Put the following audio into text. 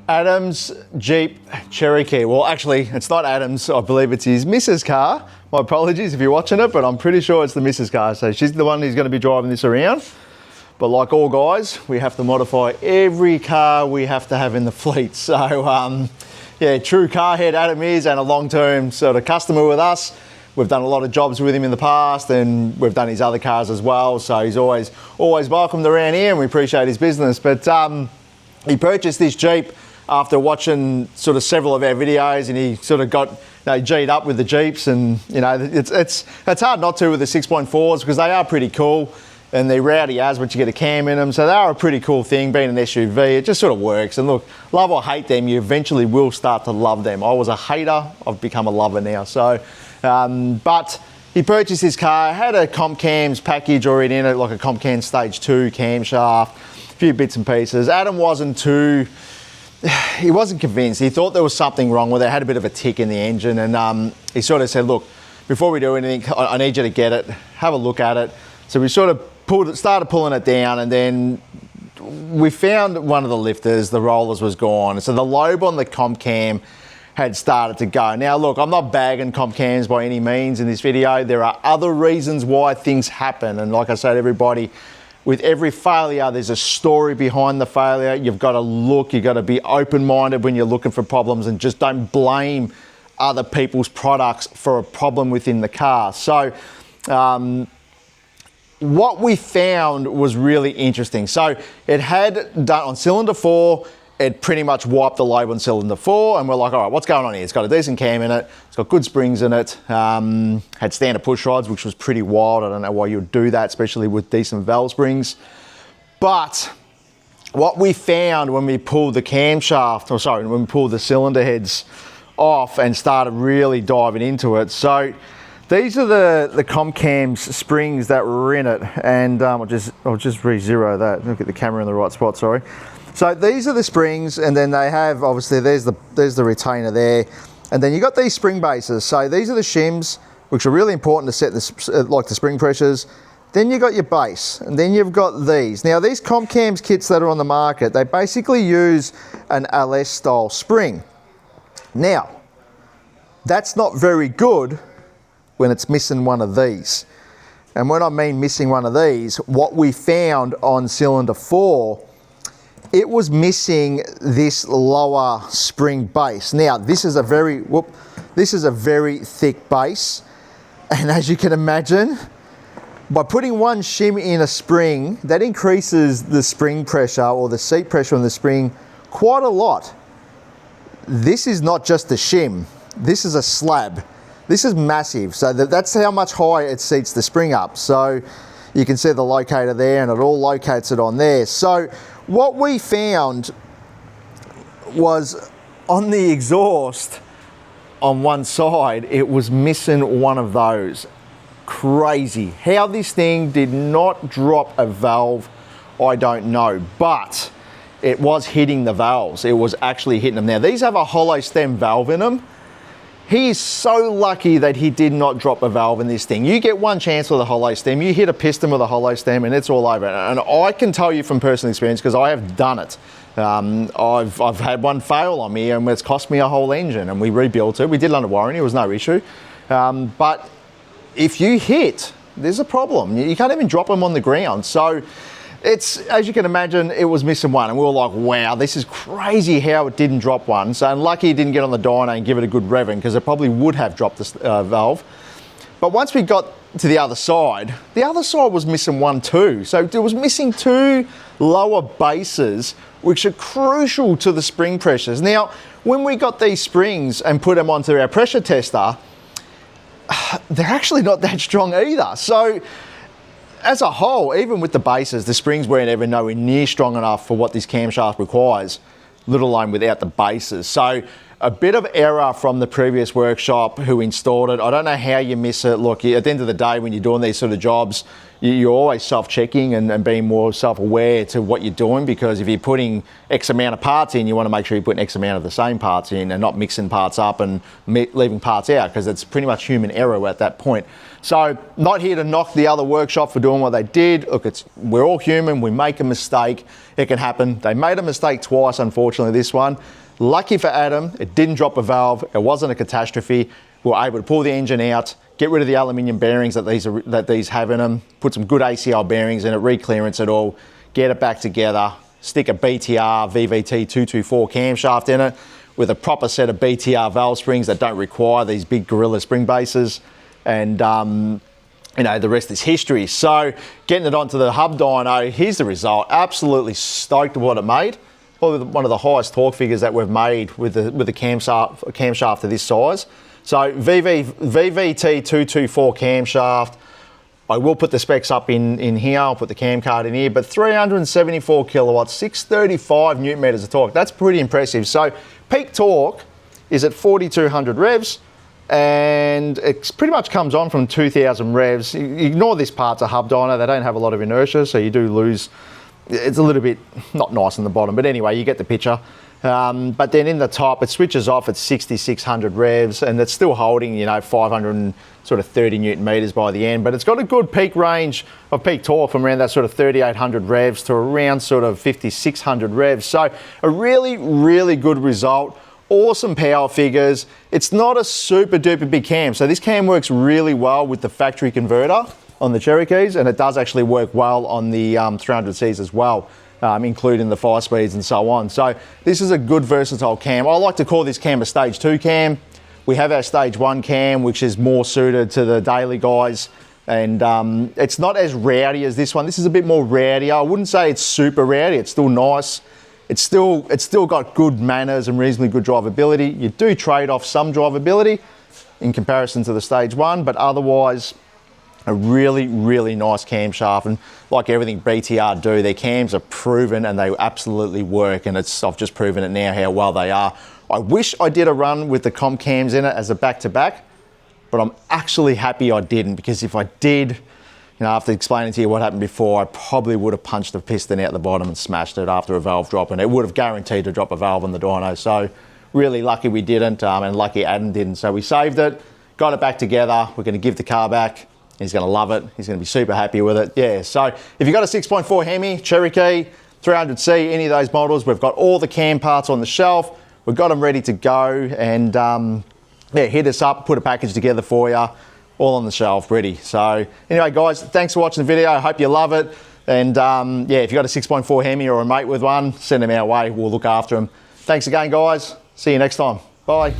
Adam's Jeep Cherokee. Well, actually, it's not Adam's. I believe it's his missus' car. My apologies if you're watching it, but I'm pretty sure it's the missus' car. So she's the one who's going to be driving this around. But like all guys, we have to modify every car we have to have in the fleet. So, yeah, true car head Adam is, and a long-term sort of customer with us. We've done a lot of jobs with him in the past, and we've done his other cars as well. So he's always welcomed around here, and we appreciate his business. But he purchased this Jeep after watching sort of several of our videos, and he sort of got G'd up with the Jeeps, and it's hard not to with the 6.4s because they are pretty cool, and they're rowdy as once you get a cam in them, so they are a pretty cool thing. Being an SUV, it just sort of works. And look, love or hate them, you eventually will start to love them. I was a hater, I've become a lover now. So, but he purchased his car, had a comp cams package already in it, like a comp cam stage 2 camshaft, a few bits and pieces. Adam wasn't convinced. He thought there was something wrong with it. It had a bit of a tick in the engine, and he sort of said, look, before we do anything, I need you to get it, have a look at it. So we sort of started pulling it down, and then we found one of the lifters, the rollers was gone. So the lobe on the comp cam had started to go. Now look, I'm not bagging comp cams by any means in this video. There are other reasons why things happen, and like I said, everybody, with every failure, there's a story behind the failure. You've got to look, you've got to be open-minded when you're looking for problems, and just don't blame other people's products for a problem within the car. So what we found was really interesting. So it had done on cylinder 4, it pretty much wiped the lobe on cylinder 4, and we're like, all right, what's going on here? It's got a decent cam in it, it's got good springs in it, had standard push rods, which was pretty wild. I don't know why you would do that, especially with decent valve springs. But what we found when we pulled the camshaft, when we pulled the cylinder heads off and started really diving into it. So these are the comp cams springs that were in it, and I'll just re-zero that, look at the camera in the right spot, sorry. So these are the springs, and then they have, obviously, there's the retainer there, and then you got these spring bases. So these are the shims, which are really important to set the spring pressures. Then you got your base, and then you've got these. Now these comp cams kits that are on the market, they basically use an LS style spring. Now, that's not very good when it's missing one of these. And when I mean missing one of these, what we found on cylinder 4, it was missing this lower spring base. Now, this is a very thick base. And as you can imagine, by putting one shim in a spring, that increases the spring pressure or the seat pressure on the spring quite a lot. This is not just a shim, this is a slab. This is massive, so that's how much higher it seats the spring up. So you can see the locator there, and it all locates it on there. So what we found was on the exhaust on one side, it was missing one of those. Crazy. How this thing did not drop a valve, I don't know, but it was hitting the valves. It was actually hitting them. Now these have a hollow stem valve in them. He is so lucky that he did not drop a valve in this thing. You get one chance with a hollow stem, you hit a piston with a hollow stem, and it's all over. And I can tell you from personal experience, because I have done it. I've had one fail on me, and it's cost me a whole engine, and we rebuilt it. We did it under warranty, it was no issue. But if you hit, there's a problem. You can't even drop them on the ground. So it's, as you can imagine, it was missing one, and we were like, wow, this is crazy how it didn't drop one. So I'm lucky it didn't get on the dyno and give it a good revving, because it probably would have dropped the valve. But once we got to the other side was missing one too. So it was missing 2 lower bases, which are crucial to the spring pressures. Now, when we got these springs and put them onto our pressure tester, they're actually not that strong either. So as a whole, even with the bases, the springs weren't ever nowhere near strong enough for what this camshaft requires, let alone without the bases. So a bit of error from the previous workshop who installed it. I don't know how you miss it. Look, at the end of the day, when you're doing these sort of jobs, you're always self-checking and being more self-aware to what you're doing, because if you're putting X amount of parts in, you want to make sure you're putting X amount of the same parts in and not mixing parts up and leaving parts out, because it's pretty much human error at that point. So not here to knock the other workshop for doing what they did. Look, we're all human, we make a mistake, it can happen. They made a mistake twice, unfortunately, this one. Lucky for Adam, it didn't drop a valve, it wasn't a catastrophe. We were able to pull the engine out, get rid of the aluminium bearings that these have in them, put some good ACL bearings in it, re-clearance it all, get it back together, stick a BTR VVT-224 camshaft in it with a proper set of BTR valve springs that don't require these big Gorilla spring bases, and you know, the rest is history. So getting it onto the hub dyno, here's the result. Absolutely stoked with what it made. Probably one of the highest torque figures that we've made with the camshaft of this size. So VVT224 camshaft. I will put the specs up in here. I'll put the cam card in here, but 374 kilowatts, 635 newton meters of torque. That's pretty impressive. So peak torque is at 4,200 revs, and it pretty much comes on from 2,000 revs. Ignore this part's a hub dyno. They don't have a lot of inertia, so you do lose. It's a little bit not nice on the bottom, but anyway, you get the picture. But then in the top, it switches off at 6,600 revs, and it's still holding, you know, 530 newton meters by the end. But it's got a good peak range of peak torque from around that sort of 3,800 revs to around sort of 5,600 revs. So a really, really good result. Awesome power figures. It's not a super duper big cam, so this cam works really well with the factory converter on the Cherokees, and it does actually work well on the 300Cs as well, including the 5 speeds and so on. So this is a good versatile cam. I like to call this cam a stage 2 cam. We have our stage 1 cam, which is more suited to the daily guys, and it's not as rowdy as this one. This is a bit more rowdy. I wouldn't say it's super rowdy. It's still nice. It's still got good manners and reasonably good drivability. You do trade off some drivability in comparison to the stage 1, but otherwise a really, really nice camshaft. And like everything BTR do, their cams are proven and they absolutely work, and I've just proven it now how well they are. I wish I did a run with the comp cams in it as a back-to-back, but I'm actually happy I didn't, because if I did, you know, after explaining to you what happened before, I probably would have punched the piston out the bottom and smashed it after a valve drop, and it would have guaranteed to drop a valve on the dyno. So really lucky we didn't, and lucky Adam didn't. So we saved it, got it back together. We're going to give the car back. He's going to love it. He's going to be super happy with it. Yeah, so if you've got a 6.4 Hemi, Cherokee, 300C, any of those models, we've got all the cam parts on the shelf. We've got them ready to go, and yeah, hit us up, put a package together for you, all on the shelf, ready. So anyway, guys, thanks for watching the video. I hope you love it. And yeah, if you've got a 6.4 Hemi or a mate with one, send them our way. We'll look after them. Thanks again, guys. See you next time. Bye.